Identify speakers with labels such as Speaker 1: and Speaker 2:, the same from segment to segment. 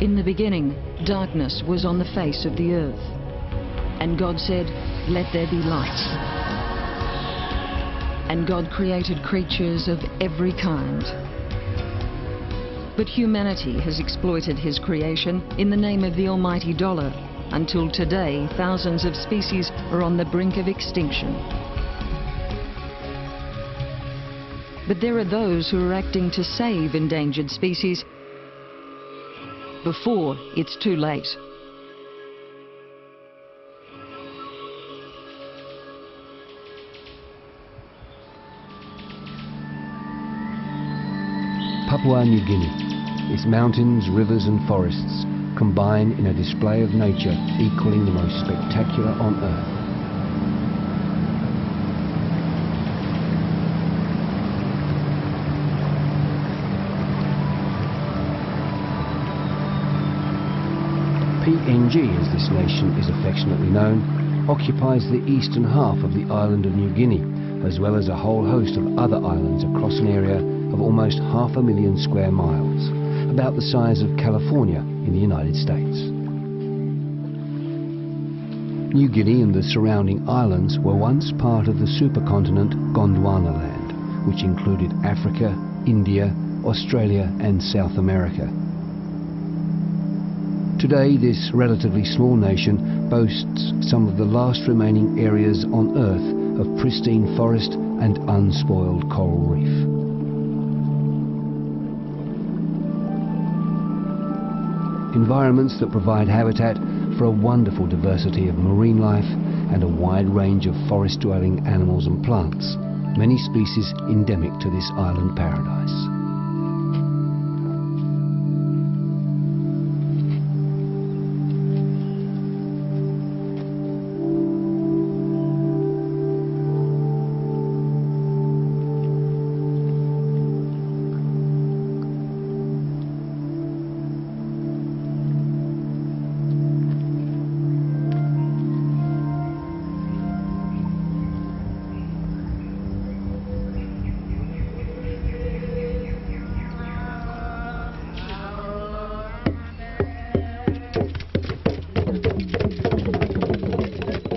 Speaker 1: In the beginning, darkness was on the face of the earth. And God said, "Let there be light." And God created creatures of every kind. But humanity has exploited his creation in the name of the almighty dollar. Until today, thousands of species are on the brink of extinction. But there are those who are acting to save endangered species before it's too late.
Speaker 2: Papua New Guinea. Its mountains, rivers and forests combine in a display of nature equaling the most spectacular on Earth. PNG, as this nation is affectionately known, occupies the eastern half of the island of New Guinea, as well as a whole host of other islands across an area of almost 500,000 square miles, about the size of California in the United States. New Guinea and the surrounding islands were once part of the supercontinent Gondwana land, which included Africa, India, Australia and South America. Today, this relatively small nation boasts some of the last remaining areas on Earth of pristine forest and unspoiled coral reef. Environments that provide habitat for a wonderful diversity of marine life and a wide range of forest-dwelling animals and plants, many species endemic to this island paradise.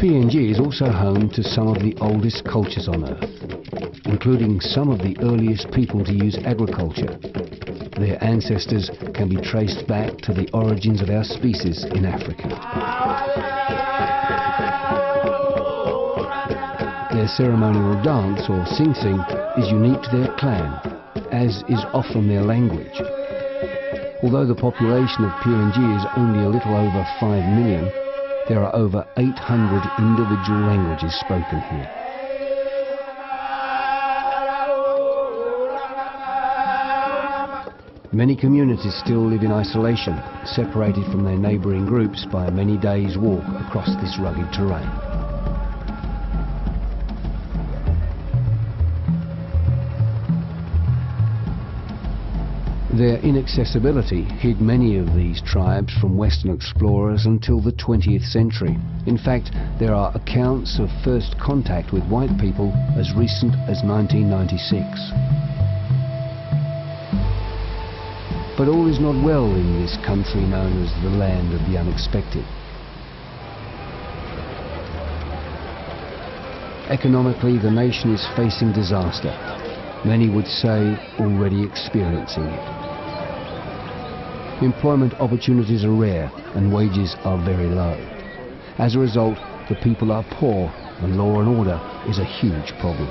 Speaker 2: PNG is also home to some of the oldest cultures on Earth, including some of the earliest people to use agriculture. Their ancestors can be traced back to the origins of our species in Africa. Their ceremonial dance, or sing-sing, is unique to their clan, as is often their language. Although the population of PNG is only a little over 5 million, there are over 800 individual languages spoken here. Many communities still live in isolation, separated from their neighbouring groups by many days' walk across this rugged terrain. Their inaccessibility hid many of these tribes from Western explorers until the 20th century. In fact, there are accounts of first contact with white people as recent as 1996. But all is not well in this country known as the land of the unexpected. Economically, the nation is facing disaster. Many would say already experiencing it. Employment opportunities are rare and wages are very low. As a result, the people are poor and law and order is a huge problem.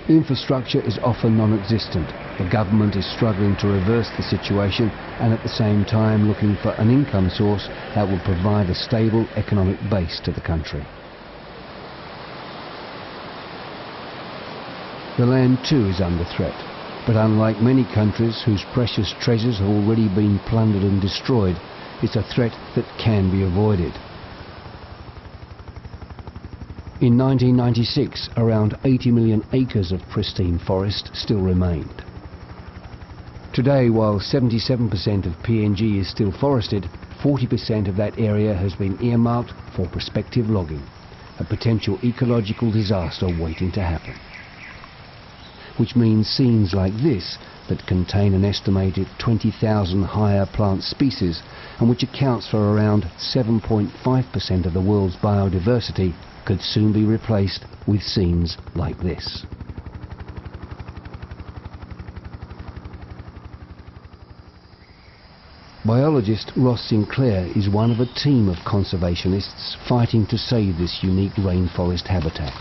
Speaker 2: Infrastructure is often non-existent. The government is struggling to reverse the situation and at the same time looking for an income source that will provide a stable economic base to the country. The land too is under threat. But unlike many countries whose precious treasures have already been plundered and destroyed, it's a threat that can be avoided. In 1996, around 80 million acres of pristine forest still remained. Today, while 77% of PNG is still forested, 40% of that area has been earmarked for prospective logging, a potential ecological disaster waiting to happen. which means scenes like this that contain an estimated 20,000 higher plant species and which accounts for around 7.5% of the world's biodiversity could soon be replaced with scenes like this. Biologist Ross Sinclair is one of a team of conservationists fighting to save this unique rainforest habitat.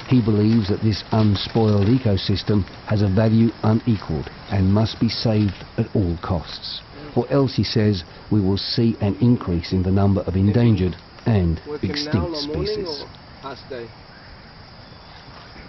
Speaker 2: He believes that this unspoiled ecosystem has a value unequalled and must be saved at all costs, or else, he says, we will see an increase in the number of endangered and extinct species.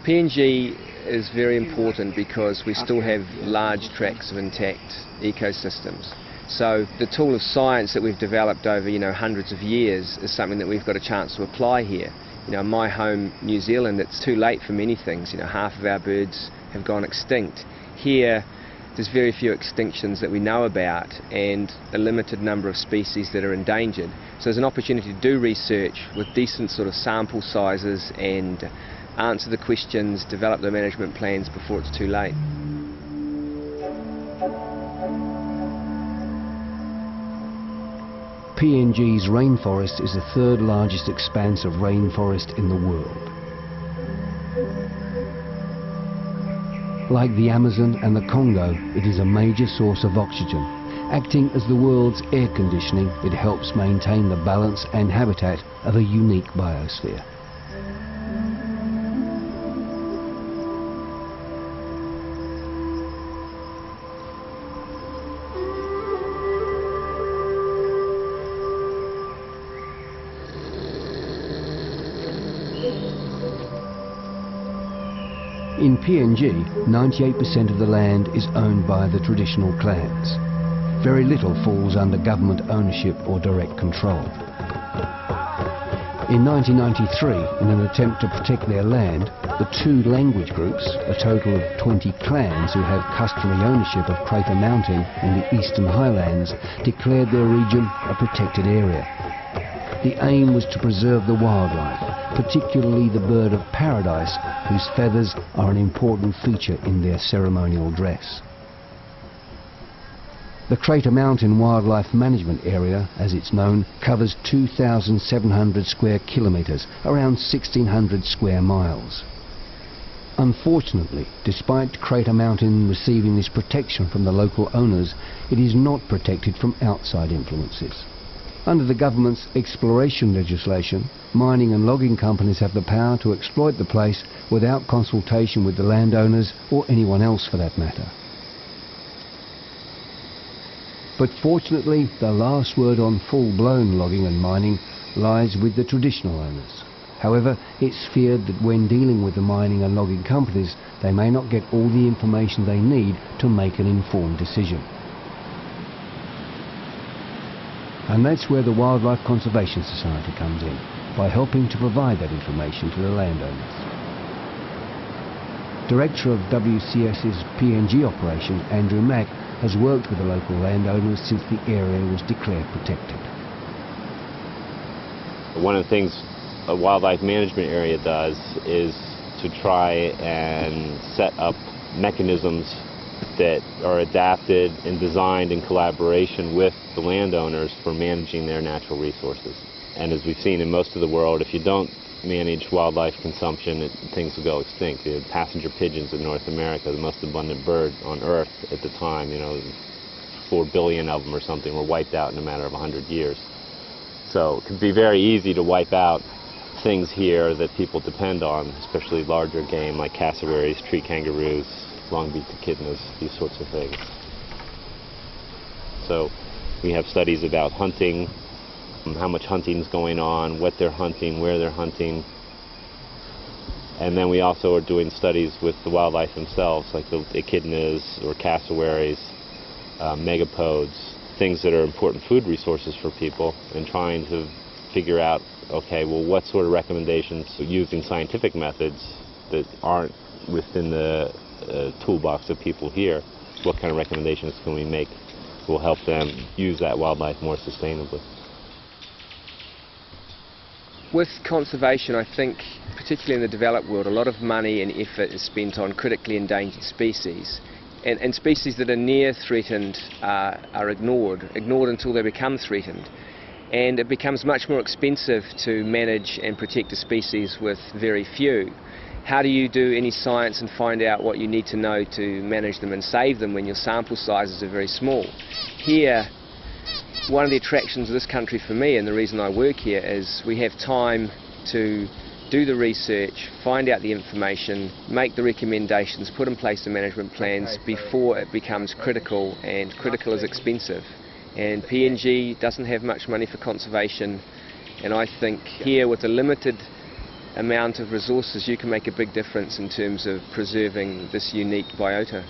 Speaker 3: PNG is very important because we still have large tracts of intact ecosystems. So the tool of science that we've developed over, hundreds of years is something that we've got a chance to apply here. In my home, New Zealand, it's too late for many things. Half of our birds have gone extinct. Here, there's very few extinctions that we know about and a limited number of species that are endangered. So there's an opportunity to do research with decent sort of sample sizes and answer the questions, develop the management plans before it's too late.
Speaker 2: PNG's rainforest is the third largest expanse of rainforest in the world. Like the Amazon and the Congo, it is a major source of oxygen. Acting as the world's air conditioning, it helps maintain the balance and habitat of a unique biosphere. In PNG, 98% of the land is owned by the traditional clans. Very little falls under government ownership or direct control. In 1993, in an attempt to protect their land, the two language groups, a total of 20 clans who have customary ownership of Crater Mountain and the Eastern Highlands, declared their region a protected area. The aim was to preserve the wildlife, particularly the bird of paradise, whose feathers are an important feature in their ceremonial dress. The Crater Mountain Wildlife Management Area, as it's known, covers 2,700 square kilometres, around 1,600 square miles. Unfortunately, despite Crater Mountain receiving this protection from the local owners, it is not protected from outside influences. Under the government's exploration legislation, mining and logging companies have the power to exploit the place without consultation with the landowners or anyone else for that matter. But fortunately, the last word on full-blown logging and mining lies with the traditional owners. However, it's feared that when dealing with the mining and logging companies, they may not get all the information they need to make an informed decision. And that's where the Wildlife Conservation Society comes in, by helping to provide that information to the landowners. Director of WCS's PNG operation, Andrew Mack, has worked with the local landowners since the area was declared protected.
Speaker 4: One of the things a wildlife management area does is to try and set up mechanisms that are adapted and designed in collaboration with the landowners for managing their natural resources. And as we've seen in most of the world, if you don't manage wildlife consumption, things will go extinct. The passenger pigeons in North America, the most abundant bird on Earth at the time, 4 billion of them or something, were wiped out in a matter of 100 years. So it can be very easy to wipe out things here that people depend on, especially larger game like cassowaries, tree kangaroos, long-beaked echidnas, these sorts of things. So we have studies about hunting, how much hunting is going on, what they're hunting, where they're hunting. And then we also are doing studies with the wildlife themselves, like the echidnas or cassowaries, megapodes, things that are important food resources for people, and trying to figure out, okay, well, what sort of recommendations using scientific methods that aren't within the toolbox of people here, what kind of recommendations can we make will help them use that wildlife more sustainably.
Speaker 3: With conservation, I think, particularly in the developed world, a lot of money and effort is spent on critically endangered species. And species that are near threatened are ignored until they become threatened. And it becomes much more expensive to manage and protect a species with very few. How do you do any science and find out what you need to know to manage them and save them when your sample sizes are very small? Here, one of the attractions of this country for me, and the reason I work here, is we have time to do the research, find out the information, make the recommendations, put in place the management plans before it becomes critical, and critical is expensive. And PNG doesn't have much money for conservation, and I think here with a limited amount of resources you can make a big difference in terms of preserving this unique biota.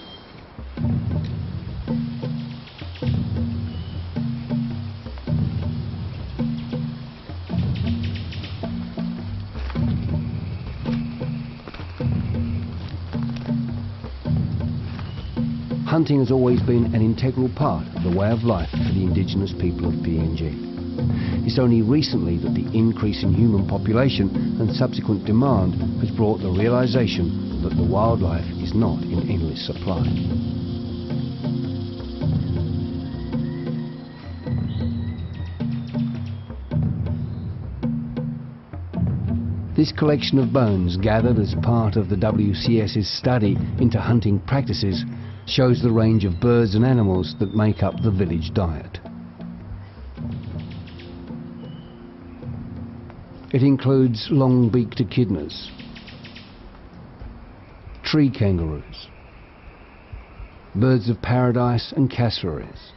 Speaker 2: Hunting has always been an integral part of the way of life for the indigenous people of PNG. It's only recently that the increase in human population and subsequent demand has brought the realization that the wildlife is not in endless supply. This collection of bones, gathered as part of the WCS's study into hunting practices, shows the range of birds and animals that make up the village diet. It includes long-beaked echidnas, tree kangaroos, birds of paradise and cassowaries.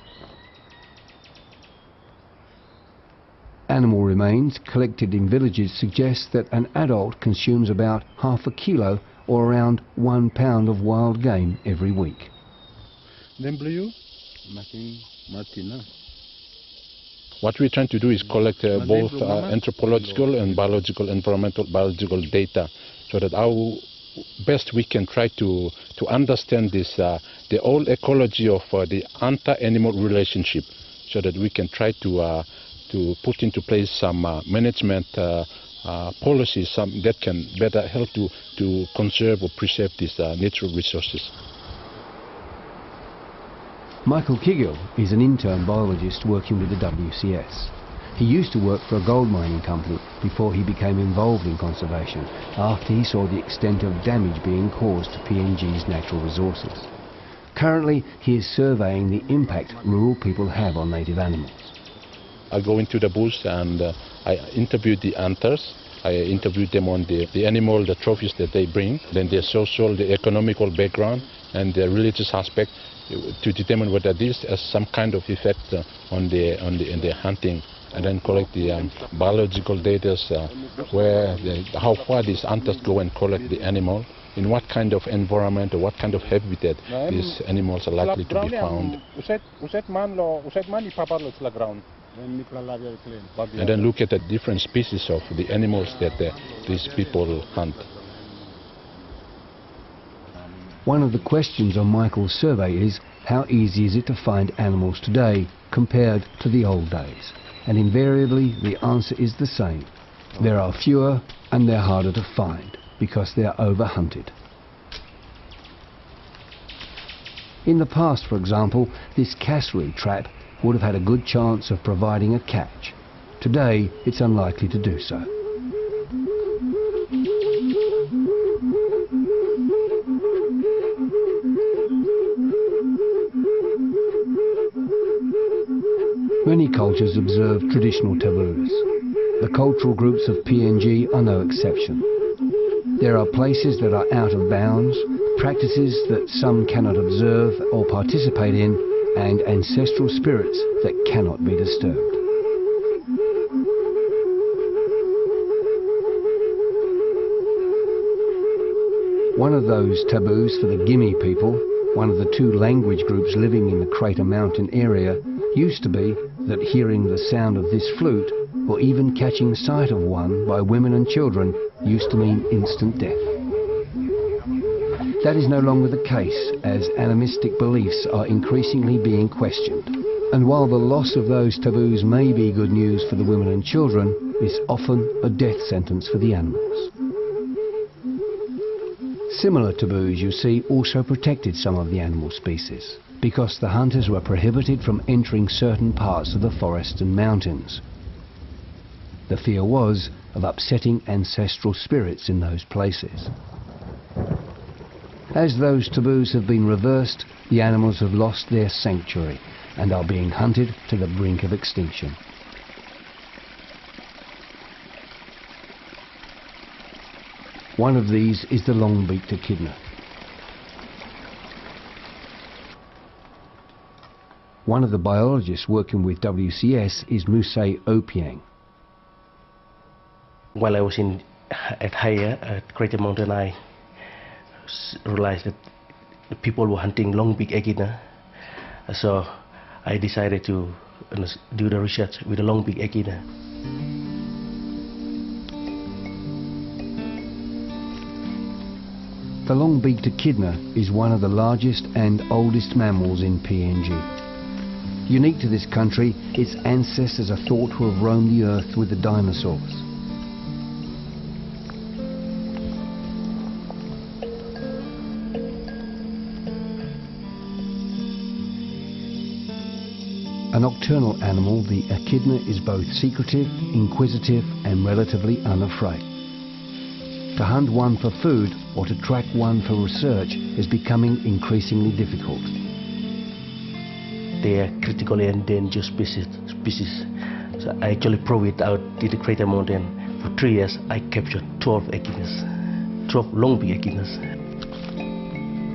Speaker 2: Animal remains collected in villages suggest that an adult consumes about half a kilo or around 1 pound of wild game every week.
Speaker 5: What we're trying to do is collect both anthropological and biological, environmental biological data, so that how best we can try to understand this, the whole ecology of the hunter-animal relationship, so that we can try to put into place some management policies that can better help to conserve or preserve these natural resources.
Speaker 2: Michael Kiggill is an intern biologist working with the WCS. He used to work for a gold mining company before he became involved in conservation, after he saw the extent of damage being caused to PNG's natural resources. Currently, he is surveying the impact rural people have on native animals.
Speaker 5: I go into the bush and I interviewed the hunters. I interviewed them on the animal, the trophies that they bring, then their social, the economical background, and the religious aspect, to determine whether this has some kind of effect on the hunting, and then collect the biological data, how far these hunters go and collect the animal, in what kind of environment or what kind of habitat these animals are likely to be found. And then look at the different species of the animals that these people hunt.
Speaker 2: One of the questions on Michael's survey is, how easy is it to find animals today compared to the old days? And invariably the answer is the same. There are fewer and they're harder to find because they are overhunted. In the past, for example, this cassowary trap would have had a good chance of providing a catch. Today it's unlikely to do so. Many cultures observe traditional taboos. The cultural groups of PNG are no exception. There are places that are out of bounds, practices that some cannot observe or participate in, and ancestral spirits that cannot be disturbed. One of those taboos for the Gimi people, one of the two language groups living in the Crater Mountain area, used to be that hearing the sound of this flute, or even catching sight of one by women and children, used to mean instant death. That is no longer the case, as animistic beliefs are increasingly being questioned. And while the loss of those taboos may be good news for the women and children, is often a death sentence for the animals. Similar taboos, you see, also protected some of the animal species, because the hunters were prohibited from entering certain parts of the forests and mountains. The fear was of upsetting ancestral spirits in those places. As those taboos have been reversed, the animals have lost their sanctuary and are being hunted to the brink of extinction. One of these is the long-beaked echidna. One of the biologists working with WCS is Musei Opiang.
Speaker 6: While I was at higher at Greater Mountain, I realized that the people were hunting long-beaked echidna. So I decided to do the research with the long-beaked echidna.
Speaker 2: The long-beaked echidna is one of the largest and oldest mammals in PNG. Unique to this country, its ancestors are thought to have roamed the earth with the dinosaurs. A nocturnal animal, the echidna is both secretive, inquisitive and relatively unafraid. To hunt one for food or to track one for research is becoming increasingly difficult.
Speaker 6: They are critically endangered species. So I actually proved it out in the Greater Mountain. For 3 years I captured 12 echidnas, 12 long-beaked echidnas.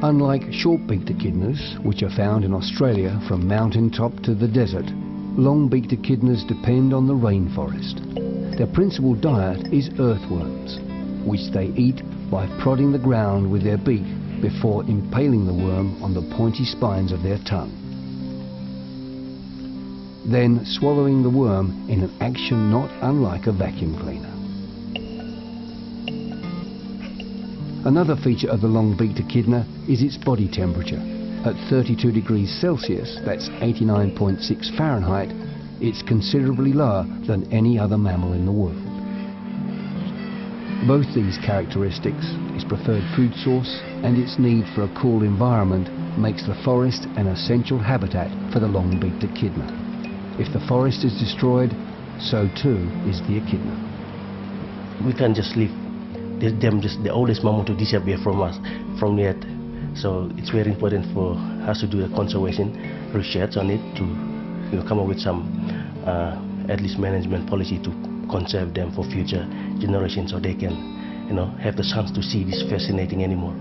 Speaker 2: Unlike short-beaked echidnas, which are found in Australia from mountaintop to the desert, long-beaked echidnas depend on the rainforest. Their principal diet is earthworms, which they eat by prodding the ground with their beak before impaling the worm on the pointy spines of their tongue, then swallowing the worm in an action not unlike a vacuum cleaner. Another feature of the long-beaked echidna is its body temperature. At 32 degrees Celsius, that's 89.6 Fahrenheit, it's considerably lower than any other mammal in the world. Both these characteristics, its preferred food source and its need for a cool environment, makes the forest an essential habitat for the long-beaked echidna. If the forest is destroyed, so too is the echidna.
Speaker 6: We can't just leave them, just the oldest mammal, to disappear from us, from yet. So it's very important for us to do a conservation research on it to come up with some at least management policy to conserve them for future generations, so they can have the chance to see this fascinating animal.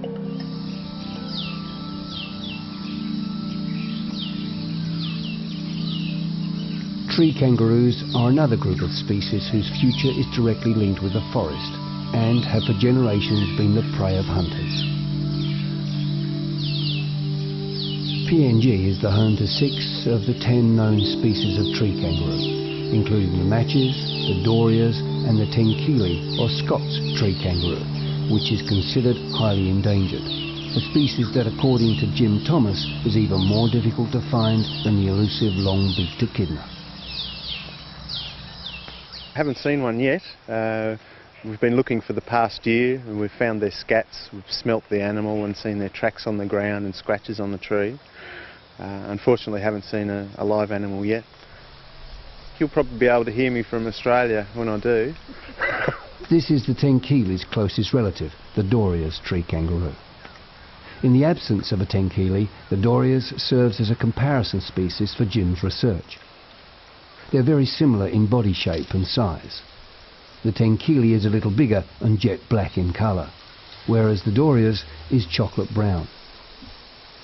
Speaker 2: Tree kangaroos are another group of species whose future is directly linked with the forest and have for generations been the prey of hunters. PNG is the home to 6 of the 10 known species of tree kangaroo, including the matches, the dorias and the tenkili or Scots tree kangaroo, which is considered highly endangered, a species that according to Jim Thomas is even more difficult to find than the elusive long-beaked echidna.
Speaker 7: Haven't seen one yet. We've been looking for the past year and we've found their scats, we've smelt the animal and seen their tracks on the ground and scratches on the tree. Unfortunately haven't seen a live animal yet. You'll probably be able to hear me from Australia when I do.
Speaker 2: This is the tenkili's closest relative, the doria's tree kangaroo. In the absence of a tenkili, the doria's serves as a comparison species for Jim's research. They're very similar in body shape and size. The tenkili is a little bigger and jet black in colour, whereas the doria's is chocolate brown.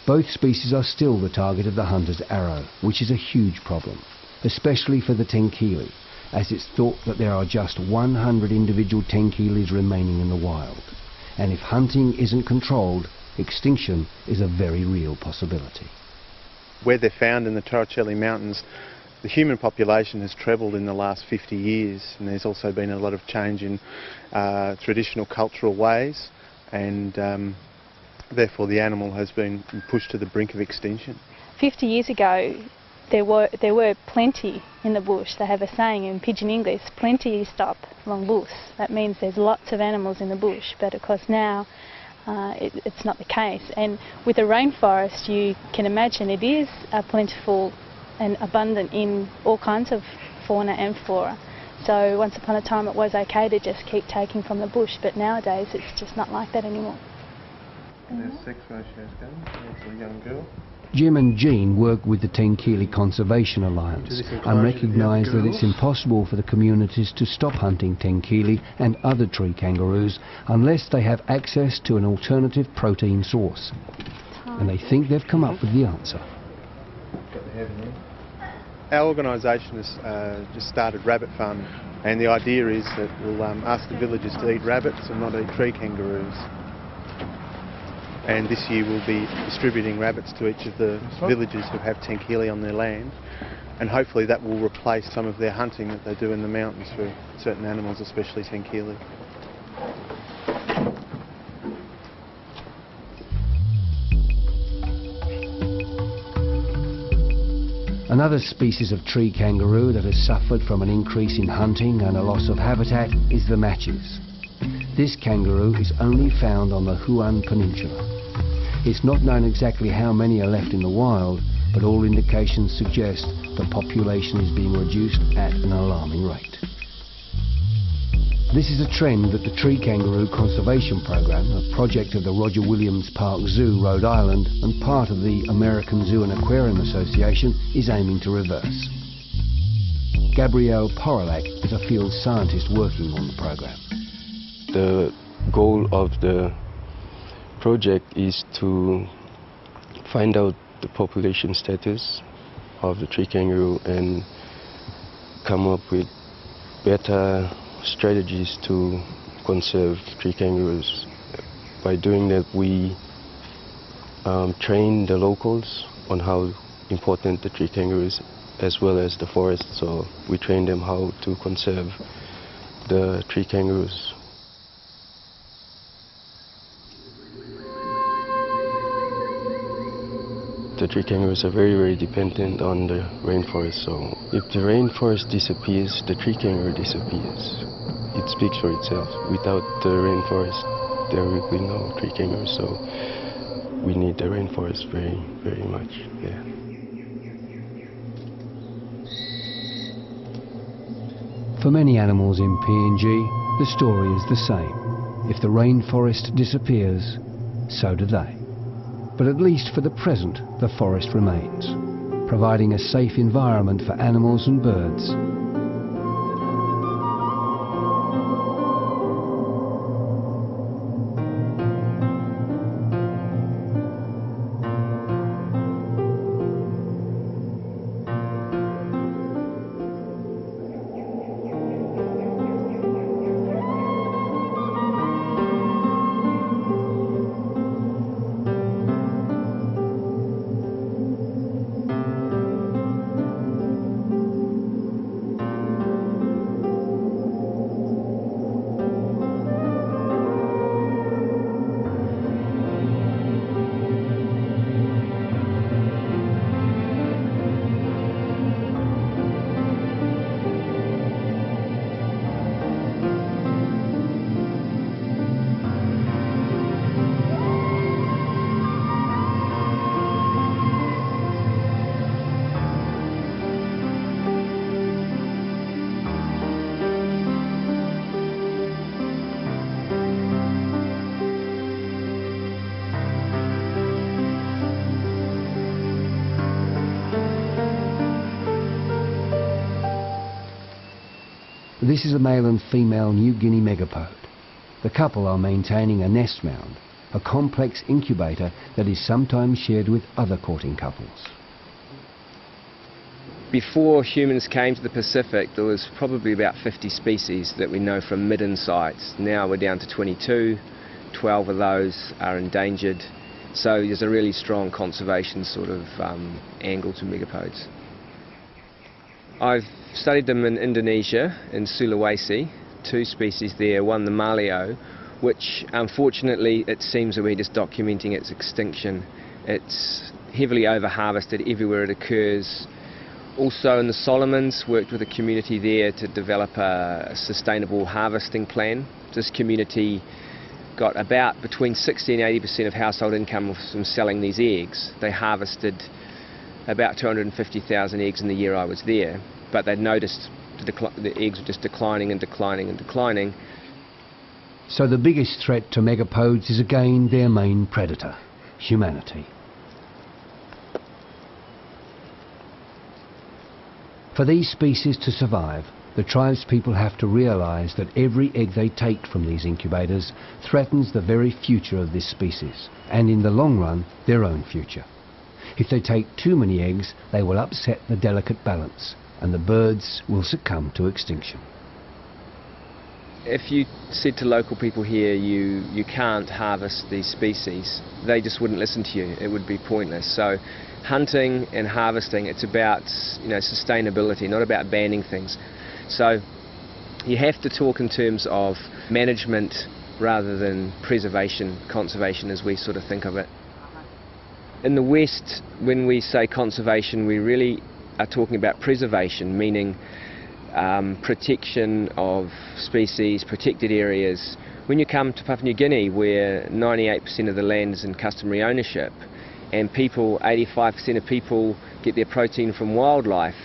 Speaker 2: Both species are still the target of the hunter's arrow, which is a huge problem, especially for the tenkili, as it's thought that there are just 100 individual tenkilis remaining in the wild. And if hunting isn't controlled, extinction is a very real possibility.
Speaker 7: Where they're found in the Torricelli Mountains, the human population has trebled in the last 50 years, and there's also been a lot of change in traditional cultural ways, and therefore the animal has been pushed to the brink of extinction.
Speaker 8: 50 years ago, there were plenty in the bush. They have a saying in Pidgin English, plenty stop long bush. That means there's lots of animals in the bush, but of course now it's not the case. And with a rainforest, you can imagine it is plentiful and abundant in all kinds of fauna and flora. So once upon a time it was okay to just keep taking from the bush, but nowadays it's just not like that anymore.
Speaker 7: There's sex ratios going. That's a young girl.
Speaker 2: Jim and Jean work with the Tenkili Conservation Alliance and recognise that it's impossible for the communities to stop hunting Tenkili and other tree kangaroos unless they have access to an alternative protein source. And they think they've come up with the answer.
Speaker 7: Our organisation has just started rabbit farming, and the idea is that we'll ask the villagers to eat rabbits and not eat tree kangaroos. And this year we'll be distributing rabbits to each of the villagers who have Tenkili on their land, and hopefully that will replace some of their hunting that they do in the mountains for certain animals, especially Tenkili.
Speaker 2: Another species of tree kangaroo that has suffered from an increase in hunting and a loss of habitat is the matches. This kangaroo is only found on the Huon Peninsula. It's not known exactly how many are left in the wild, but all indications suggest the population is being reduced at an alarming rate. This is a trend that the Tree Kangaroo Conservation Program, a project of the Roger Williams Park Zoo, Rhode Island, and part of the American Zoo and Aquarium Association, is aiming to reverse. Gabrielle Porolak is a field scientist working on the program.
Speaker 9: The goal of the project is to find out the population status of the tree kangaroo and come up with better strategies to conserve tree kangaroos. By doing that, we train the locals on how important the tree kangaroo is, as well as the forest. So we train them how to conserve the tree kangaroos. The tree kangaroos are very, very dependent on the rainforest, so if the rainforest disappears, the tree kangaroo disappears. It speaks for itself. Without the rainforest, there will be no tree kangaroo, so we need the rainforest very, very much, yeah.
Speaker 2: For many animals in PNG, the story is the same. If the rainforest disappears, so do they. But at least for the present, the forest remains, providing a safe environment for animals and birds. This is a male and female New Guinea megapode. The couple are maintaining a nest mound, a complex incubator that is sometimes shared with other courting couples.
Speaker 3: Before humans came to the Pacific, there was probably about 50 species that we know from midden sites. Now we're down to 22, 12 of those are endangered. So there's a really strong conservation sort of angle to megapodes. I've studied them in Indonesia, in Sulawesi, 2 species there, one the Maleo, which unfortunately it seems that we're just documenting its extinction. It's heavily over-harvested everywhere it occurs. Also in the Solomons, worked with a community there to develop a sustainable harvesting plan. This community got about between 60 and 80% of household income from selling these eggs. They harvested about 250,000 eggs in the year I was there, but they'd noticed the eggs were just declining and declining and declining.
Speaker 2: So the biggest threat to megapodes is again their main predator, humanity. For these species to survive, the tribespeople have to realise that every egg they take from these incubators threatens the very future of this species, and in the long run, their own future. If they take too many eggs, they will upset the delicate balance, and the birds will succumb to extinction.
Speaker 3: If you said to local people here, you can't harvest these species, they just wouldn't listen to you. It would be pointless. So hunting and harvesting, it's about sustainability, not about banning things. So you have to talk in terms of management rather than preservation, conservation as we sort of think of it. In the West, when we say conservation, we really are talking about preservation, meaning protection of species, protected areas. When you come to Papua New Guinea, where 98% of the land is in customary ownership, and 85% of people get their protein from wildlife,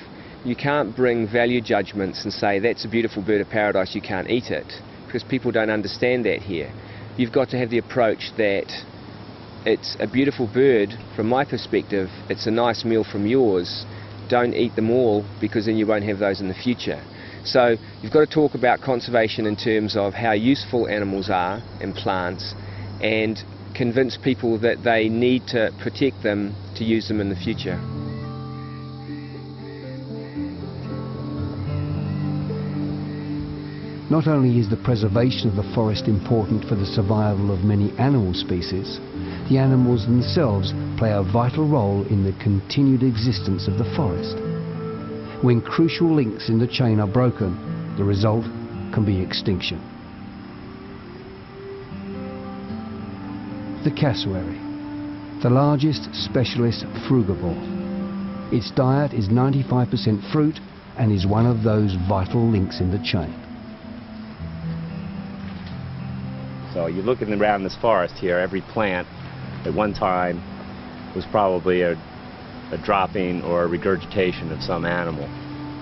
Speaker 3: you can't bring value judgments and say that's a beautiful bird of paradise, you can't eat it, because people don't understand that here. You've got to have the approach that it's a beautiful bird from my perspective, it's a nice meal from yours, don't eat them all because then you won't have those in the future. So you've got to talk about conservation in terms of how useful animals are and plants, and convince people that they need to protect them to use them in the future.
Speaker 2: Not only is the preservation of the forest important for the survival of many animal species, the animals themselves play a vital role in the continued existence of the forest. When crucial links in the chain are broken, the result can be extinction. The cassowary, the largest specialist frugivore. Its diet is 95% fruit and is one of those vital links in the chain.
Speaker 4: So you're looking around this forest here, every plant at one time was probably a dropping or a regurgitation of some animal.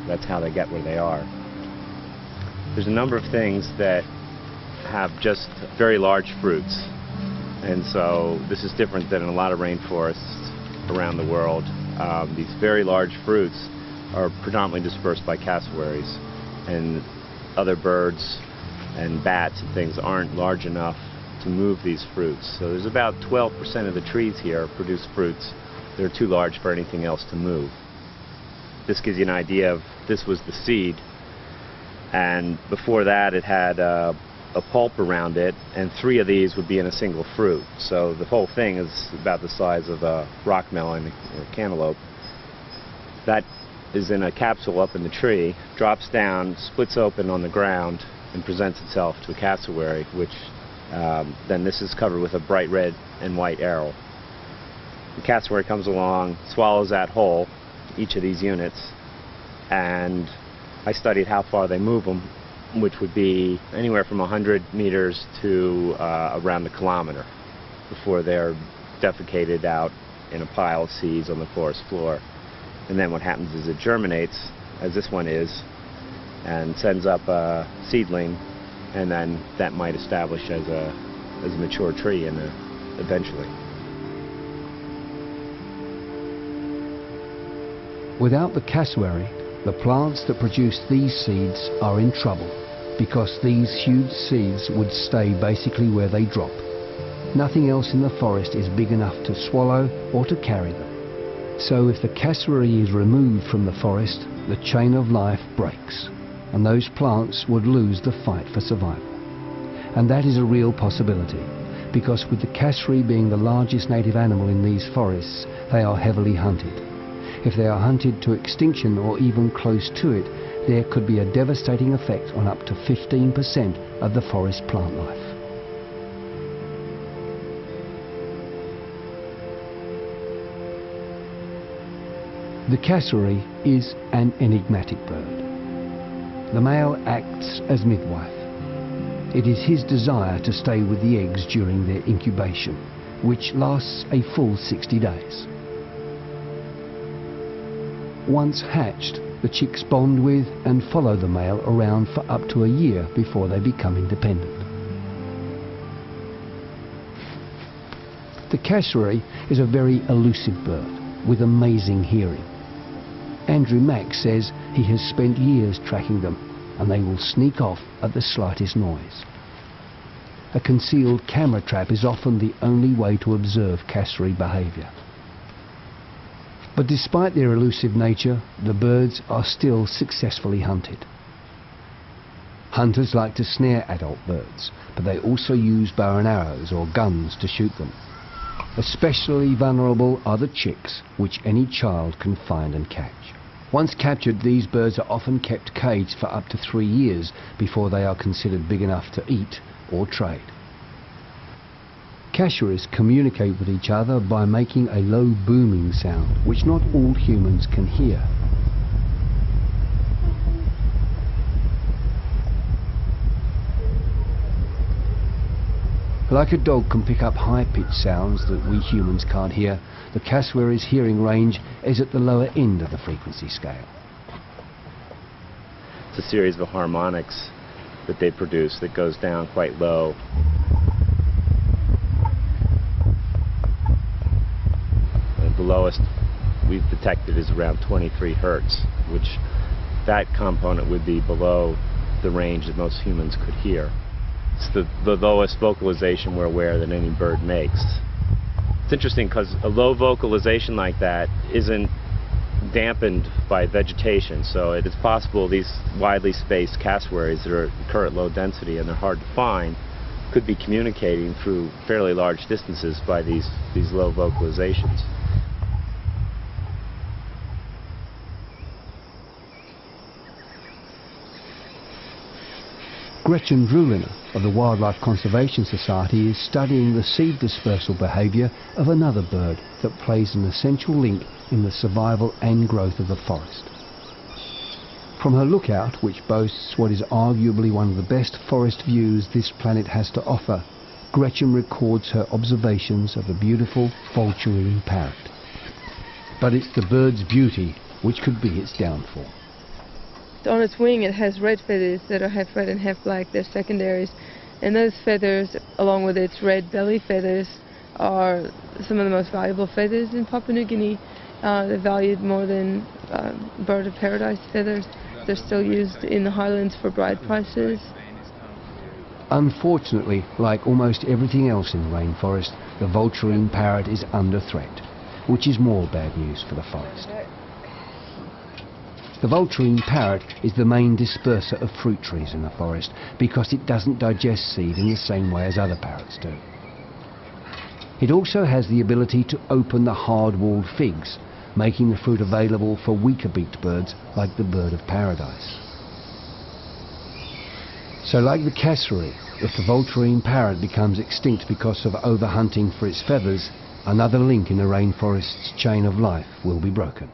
Speaker 4: That's how they get where they are. There's a number of things that have just very large fruits, and so this is different than in a lot of rainforests around the world. These very large fruits are predominantly dispersed by cassowaries, and other birds and bats and things aren't large enough to move these fruits. So there's about 12% of the trees here produce fruits that are too large for anything else to move. This gives you an idea of, this was the seed, and before that it had a pulp around it, and 3 of these would be in a single fruit. So the whole thing is about the size of a rock melon or cantaloupe. That is in a capsule up in the tree, drops down, splits open on the ground, and presents itself to a cassowary, which then this is covered with a bright red and white arrow. The cassowary comes along, swallows that whole, each of these units, and I studied how far they move them, which would be anywhere from 100 meters to around a kilometer before they're defecated out in a pile of seeds on the forest floor. And then what happens is it germinates, as this one is, and sends up a seedling, and then that might establish as a mature tree eventually.
Speaker 2: Without the cassowary, the plants that produce these seeds are in trouble, because these huge seeds would stay basically where they drop. Nothing else in the forest is big enough to swallow or to carry them. So if the cassowary is removed from the forest, the chain of life breaks, and those plants would lose the fight for survival. And that is a real possibility, because with the cassowary being the largest native animal in these forests, they are heavily hunted. If they are hunted to extinction or even close to it, there could be a devastating effect on up to 15% of the forest plant life. The cassowary is an enigmatic bird. The male acts as midwife. It is his desire to stay with the eggs during their incubation, which lasts a full 60 days. Once hatched, the chicks bond with and follow the male around for up to a year before they become independent. The cassowary is a very elusive bird with amazing hearing. Andrew Mack says he has spent years tracking them, and they will sneak off at the slightest noise. A concealed camera trap is often the only way to observe cassowary behaviour. But despite their elusive nature, the birds are still successfully hunted. Hunters like to snare adult birds, but they also use bow and arrows or guns to shoot them. Especially vulnerable are the chicks, which any child can find and catch. Once captured, these birds are often kept caged for up to 3 years before they are considered big enough to eat or trade. Cassowaries communicate with each other by making a low booming sound, which not all humans can hear. Like a dog can pick up high-pitched sounds that we humans can't hear, the cassowary's hearing range is at the lower end of the frequency scale.
Speaker 4: It's a series of harmonics that they produce that goes down quite low. And the lowest we've detected is around 23 hertz, which that component would be below the range that most humans could hear. It's the lowest vocalization we're aware that any bird makes. It's interesting because a low vocalization like that isn't dampened by vegetation, so it is possible these widely spaced cassowaries that are at current low density and they're hard to find could be communicating through fairly large distances by these low vocalizations.
Speaker 2: Gretchen Druliner of the Wildlife Conservation Society is studying the seed dispersal behaviour of another bird that plays an essential link in the survival and growth of the forest. From her lookout, which boasts what is arguably one of the best forest views this planet has to offer, Gretchen records her observations of the beautiful vulturine parrot. But it's the bird's beauty which could be its downfall.
Speaker 10: On its wing it has red feathers that are half red and half black. They're secondaries, and those feathers, along with its red belly feathers, are some of the most valuable feathers in Papua New Guinea. They're valued more than bird of paradise feathers. They're still used in the highlands for bride prices.
Speaker 2: Unfortunately, like almost everything else in the rainforest, the vulturine parrot is under threat, which is more bad news for the forest. The vulturine parrot is the main disperser of fruit trees in the forest because it doesn't digest seed in the same way as other parrots do. It also has the ability to open the hard-walled figs, making the fruit available for weaker-beaked birds like the bird of paradise. So like the cassowary, if the vulturine parrot becomes extinct because of overhunting for its feathers, another link in the rainforest's chain of life will be broken.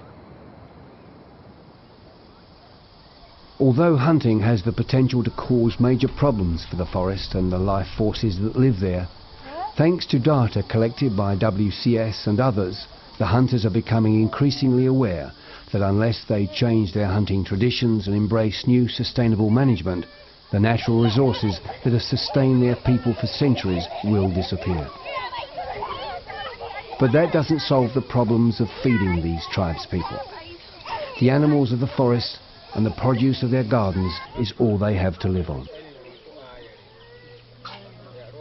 Speaker 2: Although hunting has the potential to cause major problems for the forest and the life forces that live there, thanks to data collected by WCS and others, the hunters are becoming increasingly aware that unless they change their hunting traditions and embrace new sustainable management, the natural resources that have sustained their people for centuries will disappear. But that doesn't solve the problems of feeding these tribespeople. The animals of the forest and the produce of their gardens is all they have to live on.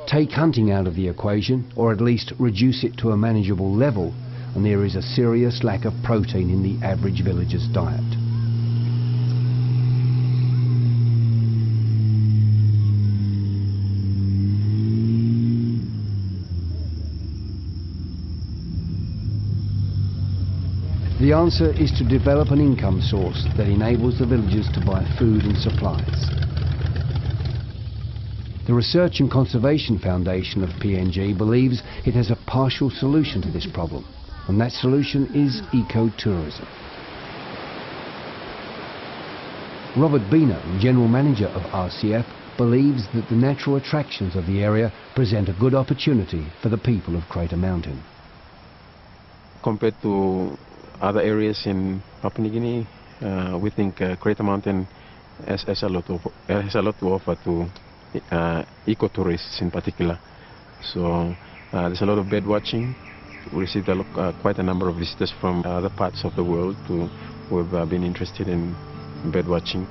Speaker 2: Take hunting out of the equation, or at least reduce it to a manageable level, and there is a serious lack of protein in the average villager's diet. The answer is to develop an income source that enables the villagers to buy food and supplies. The Research and Conservation Foundation of PNG believes it has a partial solution to this problem, and that solution is ecotourism. Robert Bina, General Manager of RCF, believes that the natural attractions of the area present a good opportunity for the people of Crater Mountain.
Speaker 11: Compared to other areas in Papua New Guinea, we think Crater Mountain has a lot to offer to ecotourists in particular. So there's a lot of bird watching. We received quite a number of visitors from other parts of the world who have been interested in bird watching.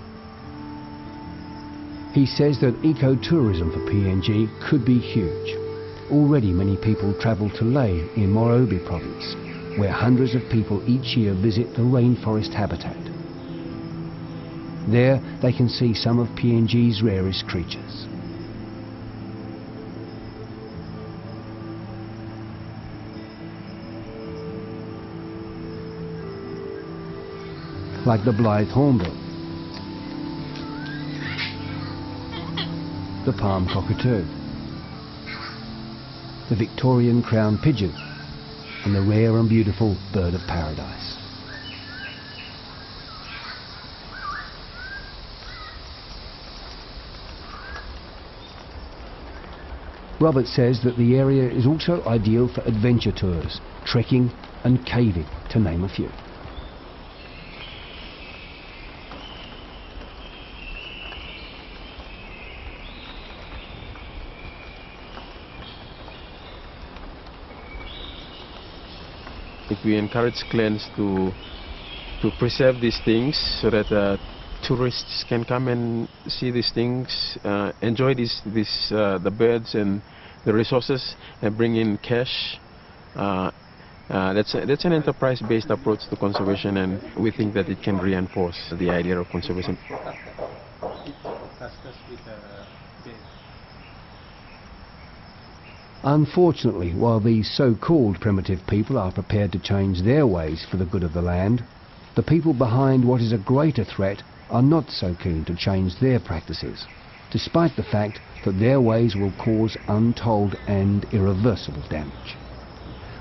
Speaker 2: He says that ecotourism for PNG could be huge. Already many people travel to Leh in Morobe province, where hundreds of people each year visit the rainforest habitat. There they can see some of PNG's rarest creatures. Like the blithe hornbill, the palm cockatoo, the Victorian crown pigeon, and the rare and beautiful bird of paradise. Robert says that the area is also ideal for adventure tours, trekking and caving, to name a few.
Speaker 11: We encourage clans to preserve these things so that tourists can come and see these things, enjoy the birds and the resources, and bring in cash. That's an enterprise-based approach to conservation, and we think that it can reinforce the idea of conservation.
Speaker 2: Unfortunately, while these so-called primitive people are prepared to change their ways for the good of the land, the people behind what is a greater threat are not so keen to change their practices, despite the fact that their ways will cause untold and irreversible damage.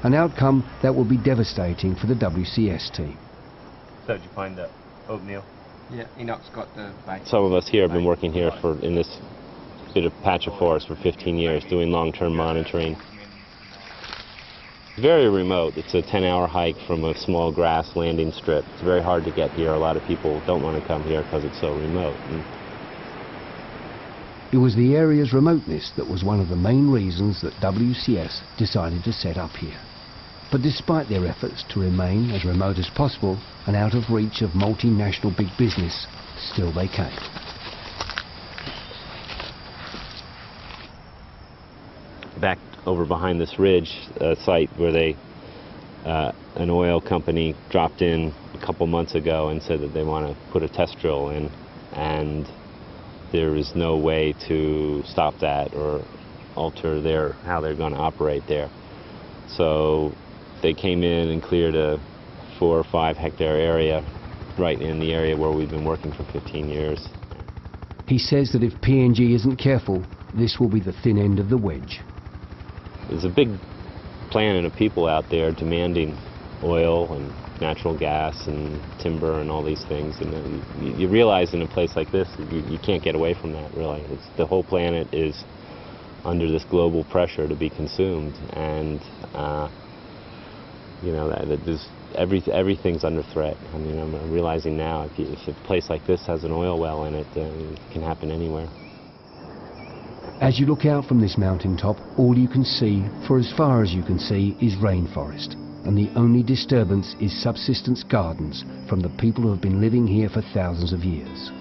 Speaker 2: An outcome that will be devastating for the WCS team.
Speaker 4: So did you find the oatmeal?
Speaker 3: Yeah, Enoch's got the bait.
Speaker 4: Some of us here have been working here in this bit of patch of forest for 15 years, doing long-term monitoring. Very remote. It's a 10-hour hike from a small grass landing strip. It's very hard to get here. A lot of people don't want to come here because it's so remote.
Speaker 2: It was the area's remoteness that was one of the main reasons that WCS decided to set up here. But despite their efforts to remain as remote as possible and out of reach of multinational big business, still they came.
Speaker 4: Back over behind this ridge, a site where an oil company dropped in a couple months ago and said that they want to put a test drill in, and there is no way to stop that or alter how they're going to operate there. So they came in and cleared a 4 or 5 hectare area right in the area where we've been working for 15 years.
Speaker 2: He says that if PNG isn't careful, this will be the thin end of the wedge.
Speaker 4: There's a big planet of people out there demanding oil and natural gas and timber and all these things, and you realize in a place like this you can't get away from that, really. The whole planet is under this global pressure to be consumed, and you know that everything's under threat. I mean, I'm realizing now if a place like this has an oil well in it, it can happen anywhere.
Speaker 2: As you look out from this mountaintop, all you can see, for as far as you can see, is rainforest, and the only disturbance is subsistence gardens from the people who have been living here for thousands of years.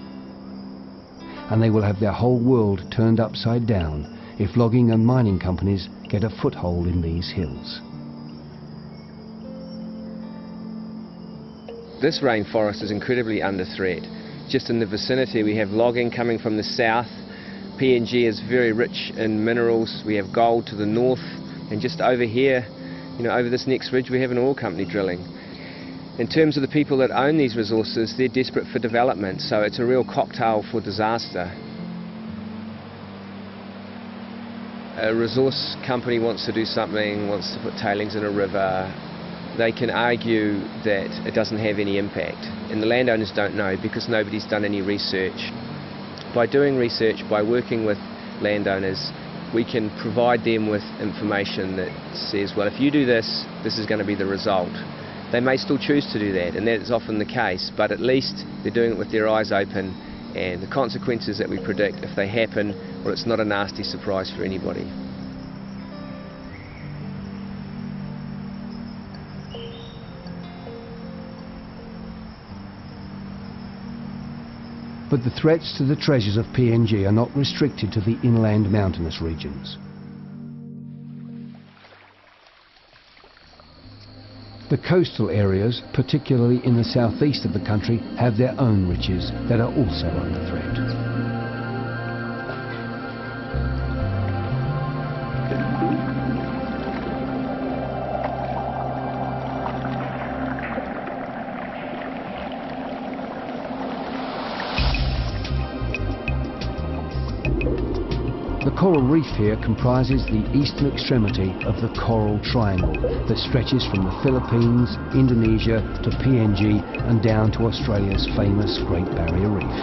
Speaker 2: And they will have their whole world turned upside down if logging and mining companies get a foothold in these hills.
Speaker 3: This rainforest is incredibly under threat. Just in the vicinity we have logging coming from the south. PNG is very rich in minerals. We have gold to the north, and just over here, over this next ridge, we have an oil company drilling. In terms of the people that own these resources, they're desperate for development, so it's a real cocktail for disaster. A resource company wants to do something, wants to put tailings in a river, they can argue that it doesn't have any impact, and the landowners don't know because nobody's done any research. By doing research, by working with landowners, we can provide them with information that says, well, if you do this, this is going to be the result. They may still choose to do that, and that is often the case, but at least they're doing it with their eyes open, and the consequences that we predict, if they happen, well, it's not a nasty surprise for anybody.
Speaker 2: But the threats to the treasures of PNG are not restricted to the inland mountainous regions. The coastal areas, particularly in the southeast of the country, have their own riches that are also under threat. The coral reef here comprises the eastern extremity of the Coral Triangle that stretches from the Philippines, Indonesia to PNG and down to Australia's famous Great Barrier Reef.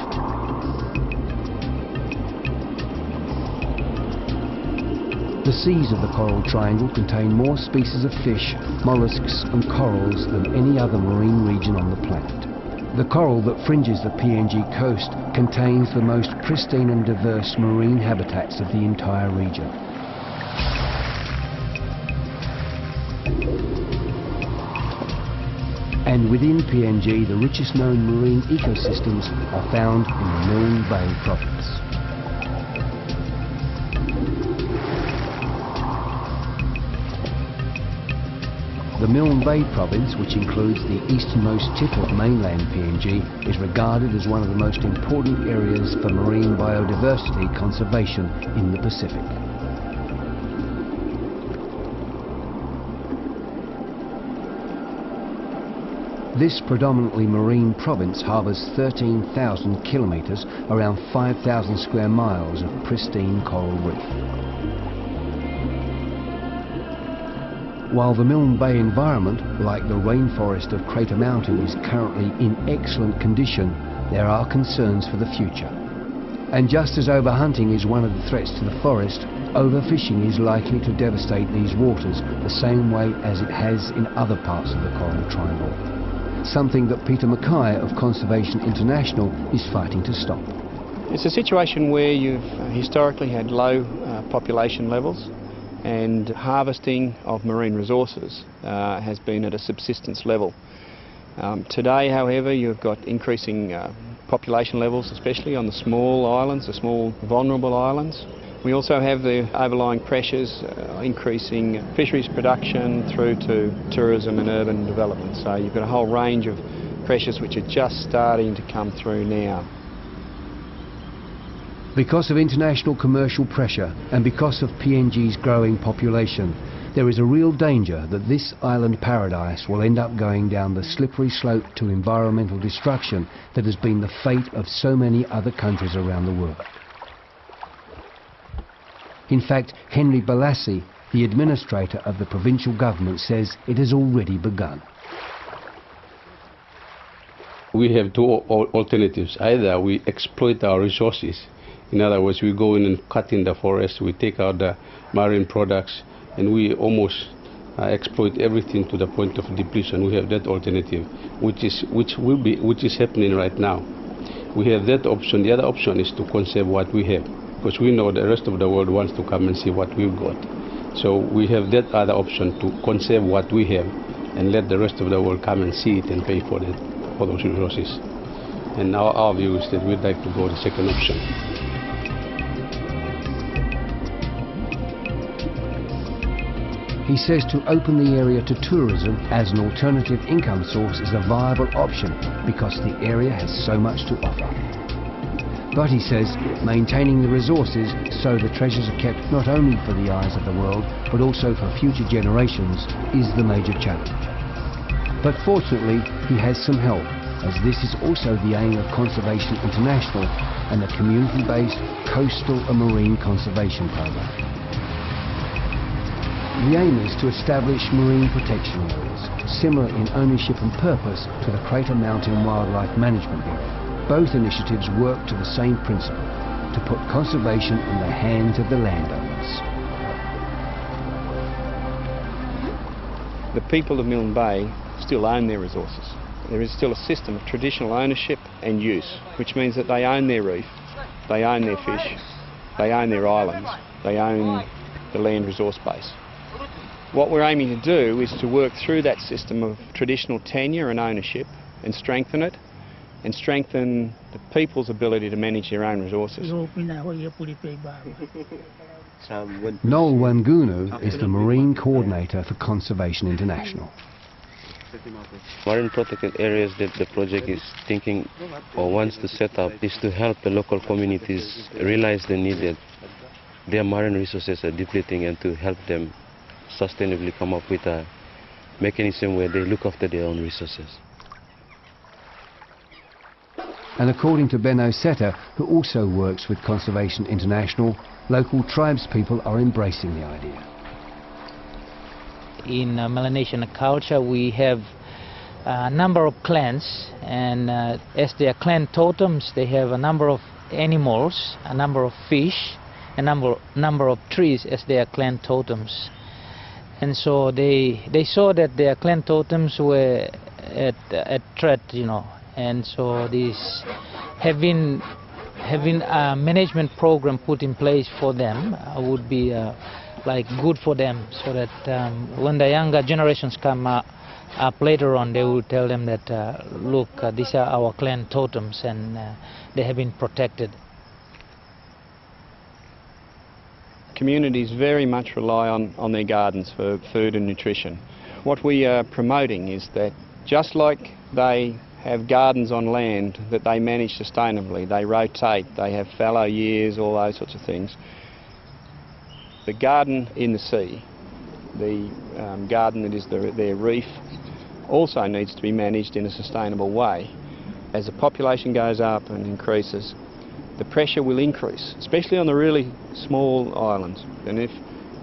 Speaker 2: The seas of the Coral Triangle contain more species of fish, molluscs and corals than any other marine region on the planet. The coral that fringes the PNG coast contains the most pristine and diverse marine habitats of the entire region. And within PNG, the richest known marine ecosystems are found in the Milne Bay province. The Milne Bay province, which includes the easternmost tip of mainland PNG, is regarded as one of the most important areas for marine biodiversity conservation in the Pacific. This predominantly marine province harbours 13,000 kilometres, around 5,000 square miles of pristine coral reef. While the Milne Bay environment, like the rainforest of Crater Mountain, is currently in excellent condition, there are concerns for the future. And just as overhunting is one of the threats to the forest, overfishing is likely to devastate these waters the same way as it has in other parts of the Coral Triangle. Something that Peter Mackay of Conservation International is fighting to stop.
Speaker 12: It's a situation where you've historically had low population levels, and harvesting of marine resources has been at a subsistence level. Today, however, you've got increasing population levels, especially on the small islands, the small vulnerable islands. We also have the overlying pressures, increasing fisheries production through to tourism and urban development. So you've got a whole range of pressures which are just starting to come through now.
Speaker 2: Because of international commercial pressure and because of PNG's growing population, there is a real danger that this island paradise will end up going down the slippery slope to environmental destruction that has been the fate of so many other countries around the world. In fact, Henry Balassi, the administrator of the provincial government, says it has already begun.
Speaker 13: We have two alternatives. Either we exploit our resources. In other words, we go in and cut in the forest, we take out the marine products, and we almost exploit everything to the point of depletion. We have that alternative, which is happening right now. We have that option. The other option is to conserve what we have, because we know the rest of the world wants to come and see what we've got. So we have that other option to conserve what we have and let the rest of the world come and see it and pay for those resources. And now our view is that we'd like to go the second option.
Speaker 2: He says to open the area to tourism as an alternative income source is a viable option because the area has so much to offer. But he says maintaining the resources so the treasures are kept not only for the eyes of the world but also for future generations is the major challenge. But fortunately he has some help, as this is also the aim of Conservation International and the community-based coastal and marine conservation program. The aim is to establish marine protection areas similar in ownership and purpose to the Crater Mountain Wildlife Management Area. Both initiatives work to the same principle, to put conservation in the hands of the landowners.
Speaker 12: The people of Milne Bay still own their resources. There is still a system of traditional ownership and use, which means that they own their reef, they own their fish, they own their islands, they own the land resource base. What we're aiming to do is to work through that system of traditional tenure and ownership and strengthen it, and strengthen the people's ability to manage their own resources.
Speaker 2: Noel Wangunu is the Marine Coordinator for Conservation International.
Speaker 14: Marine protected areas that the project is thinking or wants to set up is to help the local communities realize the need that their marine resources are depleting, and to help them sustainably come up with a mechanism where they look after their own resources.
Speaker 2: And according to Benno Setter, who also works with Conservation International, local tribespeople are embracing the idea.
Speaker 15: In Melanesian culture, we have a number of clans, and as their clan totems, they have a number of animals, a number of fish, a number of trees as their clan totems. And so they saw that their clan totems were at threat, you know, and so this having a management program put in place for them would be like good for them, so that when the younger generations come up later on, they will tell them that look, these are our clan totems, and they have been protected.
Speaker 12: Communities very much rely on their gardens for food and nutrition. What we are promoting is that just like they have gardens on land that they manage sustainably, they rotate, they have fallow years, all those sorts of things, the garden in the sea, the garden that is their reef, also needs to be managed in a sustainable way. As the population goes up and increases, the pressure will increase, especially on the really small islands. And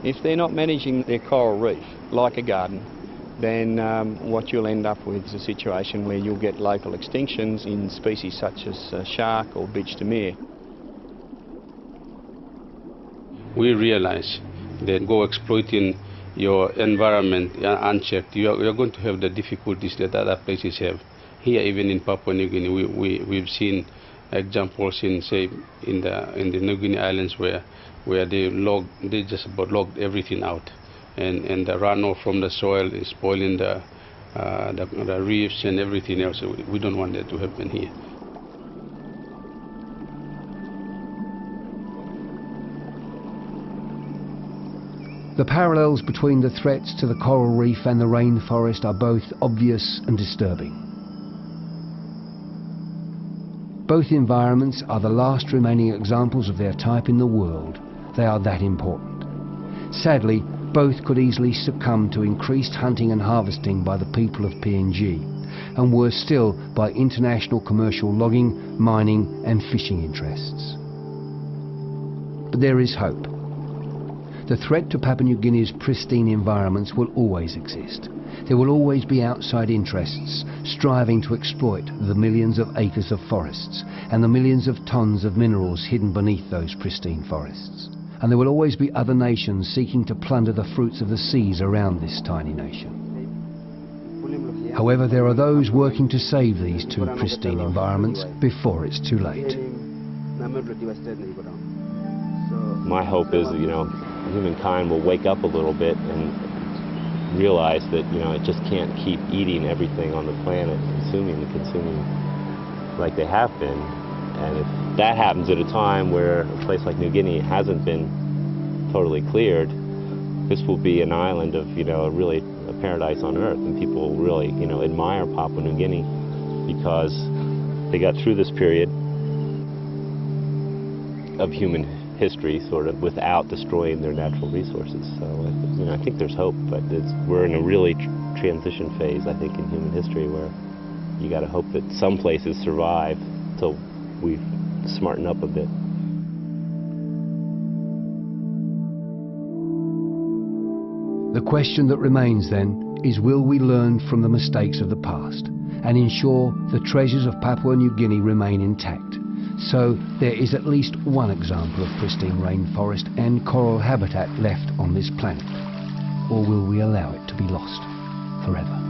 Speaker 12: if they're not managing their coral reef like a garden, then what you'll end up with is a situation where you'll get local extinctions in species such as shark or beach demure.
Speaker 13: We realize that go exploiting your environment unchecked, you're going to have the difficulties that other places have. Here, even in Papua New Guinea, we've seen examples in, say, in the New Guinea Islands where they just about logged everything out, and the runoff from the soil is spoiling the reefs and everything else. So we don't want that to happen here.
Speaker 2: The parallels between the threats to the coral reef and the rainforest are both obvious and disturbing. Both environments are the last remaining examples of their type in the world. They are that important. Sadly, both could easily succumb to increased hunting and harvesting by the people of PNG, and worse still by international commercial logging, mining and fishing interests. But there is hope. The threat to Papua New Guinea's pristine environments will always exist. There will always be outside interests striving to exploit the millions of acres of forests and the millions of tons of minerals hidden beneath those pristine forests. And there will always be other nations seeking to plunder the fruits of the seas around this tiny nation. However, there are those working to save these two pristine environments before it's too late.
Speaker 4: My hope is that, humankind will wake up a little bit and realize that, it just can't keep eating everything on the planet, consuming like they have been. And if that happens at a time where a place like New Guinea hasn't been totally cleared, this will be an island of, really a paradise on earth, and people will really, admire Papua New Guinea because they got through this period of human history sort of without destroying their natural resources. So, I think there's hope, but we're in a really transition phase, I think, in human history where you got to hope that some places survive till we smarten up a bit.
Speaker 2: The question that remains then is, will we learn from the mistakes of the past and ensure the treasures of Papua New Guinea remain intact? So there is at least one example of pristine rainforest and coral habitat left on this planet. Or will we allow it to be lost forever?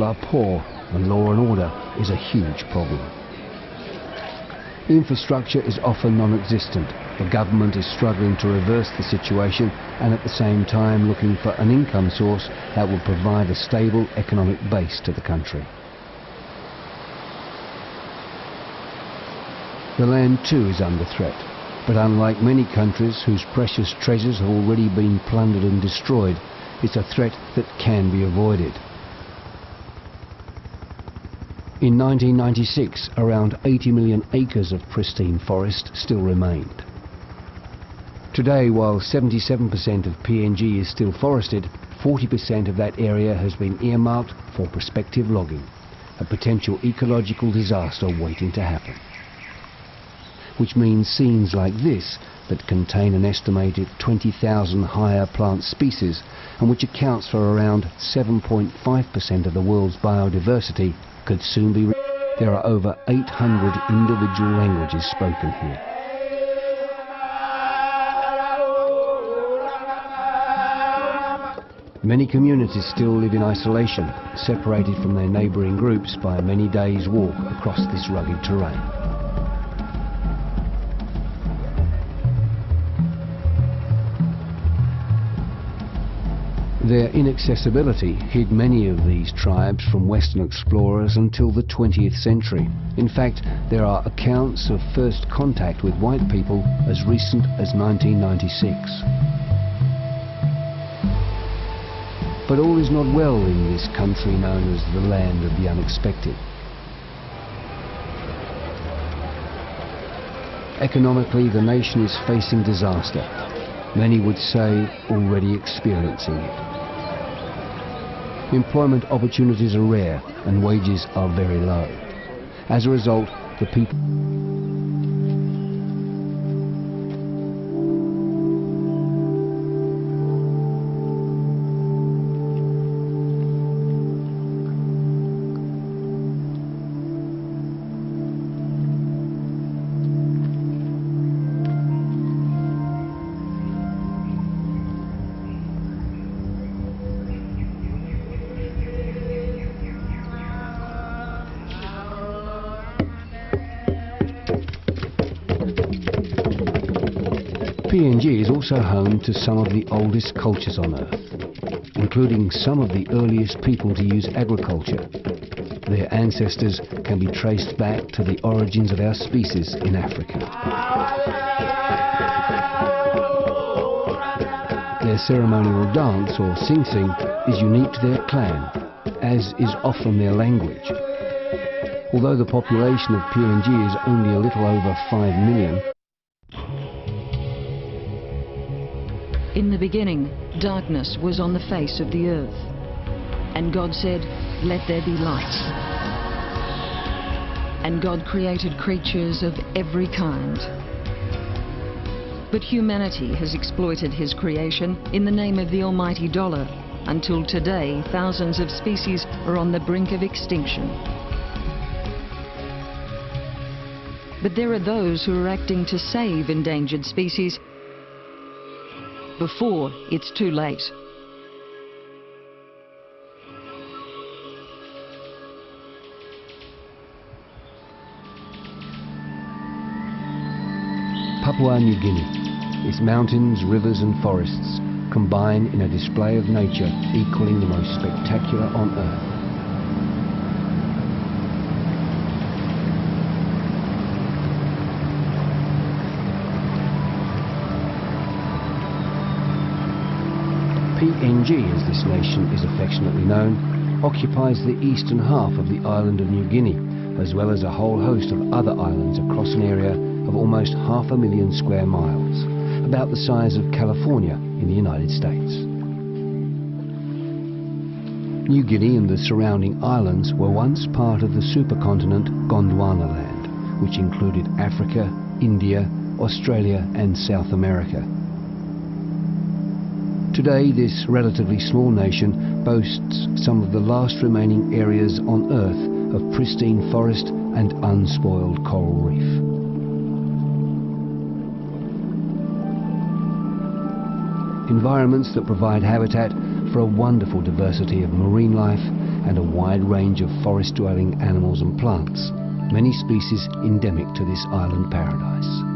Speaker 2: Are poor and law and order is a huge problem. Infrastructure is often non-existent. The government is struggling to reverse the situation and at the same time looking for an income source that will provide a stable economic base to the country. The land too is under threat, but unlike many countries whose precious treasures have already been plundered and destroyed, it's a threat that can be avoided. In 1996, around 80 million acres of pristine forest still remained. Today, while 77% of PNG is still forested, 40% of that area has been earmarked for prospective logging, a potential ecological disaster waiting to happen. Which means scenes like this, that contain an estimated 20,000 higher plant species and which accounts for around 7.5% of the world's biodiversity, could soon be. There are over 800 individual languages spoken here. Many communities still live in isolation, separated from their neighbouring groups by many days' walk across this rugged terrain. Their inaccessibility hid many of these tribes from Western explorers until the 20th century. In fact, there are accounts of first contact with white people as recent as 1996. But all is not well in this country known as the land of the unexpected. Economically, the nation is facing disaster. Many would say already experiencing it. Employment opportunities are rare and wages are very low. As a result, the people PNG is also home to some of the oldest cultures on Earth, including some of the earliest people to use agriculture. Their ancestors can be traced back to the origins of our species in Africa. Their ceremonial dance, or sing-sing, is unique to their clan, as is often their language. Although the population of PNG is only a little over 5 million,
Speaker 1: in the beginning, darkness was on the face of the earth, and God said, "Let there be light." And God created creatures of every kind. But humanity has exploited his creation in the name of the almighty dollar. Until today, thousands of species are on the brink of extinction. But there are those who are acting to save endangered species before it's too late.
Speaker 2: Papua New Guinea. Its mountains, rivers and forests combine in a display of nature equaling the most spectacular on Earth. PNG, as this nation is affectionately known, occupies the eastern half of the island of New Guinea, as well as a whole host of other islands across an area of almost 500,000 square miles, about the size of California in the United States. New Guinea and the surrounding islands were once part of the supercontinent Gondwanaland, which included Africa, India, Australia and South America. Today, this relatively small nation boasts some of the last remaining areas on Earth of pristine forest and unspoiled coral reef. Environments that provide habitat for a wonderful diversity of marine life and a wide range of forest-dwelling animals and plants, many species endemic to this island paradise.